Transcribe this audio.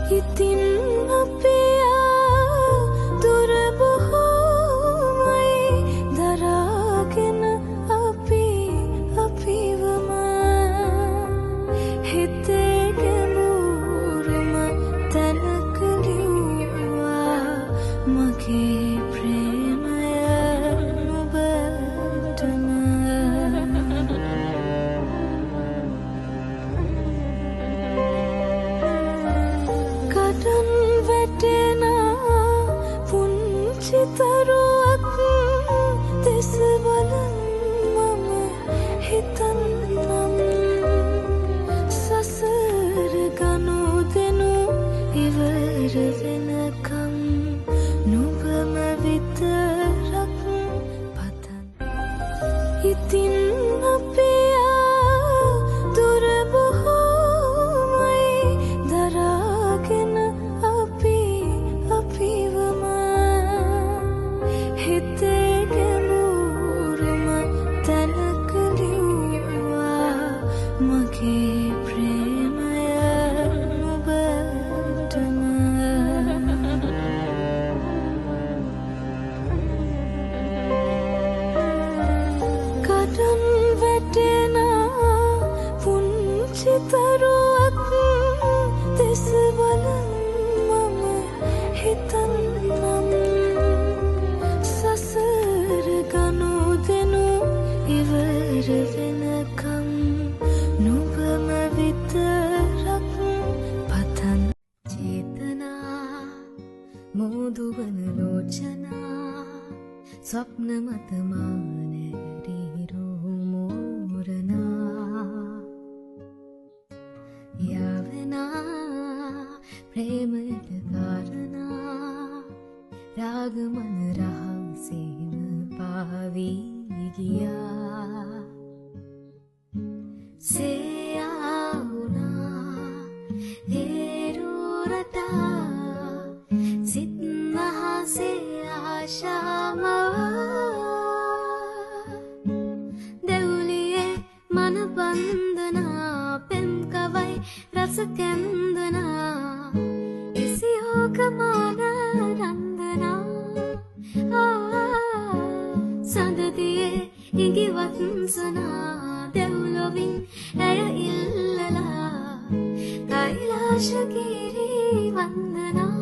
ඉතින් අපි දුර බොහෝමයි දරාගෙන අපි අපිවම හිතේ ගැඹුරුම තැනක ලිව්වා මගේ ප්‍රේමය නුඹටම. කඩන් වැටෙන පුංචි තරුවක් දෙස බලන් මම හිතන්නම් සසර ගනුදෙනු ඉවර වෙනකම් නුඹම විතරක් පතන්. ඉතින් අපි දුර බොහෝමයි දරාගෙන අපි අපිවම හිතේ ගැඹුරුම තැනක ලිව්වා මගේ ප්‍රේමය නුඹටම. කඩන් වැටෙන පුංචි තරුවක් දෙස බලන් මම හිතන්නම් සසර ගනුදෙනු ඉවර වෙනකම් නුඹම විතරක් පතන්. චේතනා මෝදුවන ලෝචනා ස්වප්න මත මානරිරෝ මෝරනා යාවනා ප්‍රේමයට කාරණා රාගමන රහසේම පාවී ගියා. සේයාවුනා හේරුරතා සිත් මහසේ ආශාමවා දෙවුලියේ මන බන්ධනා පෙම් කවයි රස කැන්දනා එසියෝකමාන රන්දනා සඳතියේ ඉඟිවත්සනා දෙව්ලොවින් ඇය ඉල්ලලා කෛලාශගිරි වන්දනා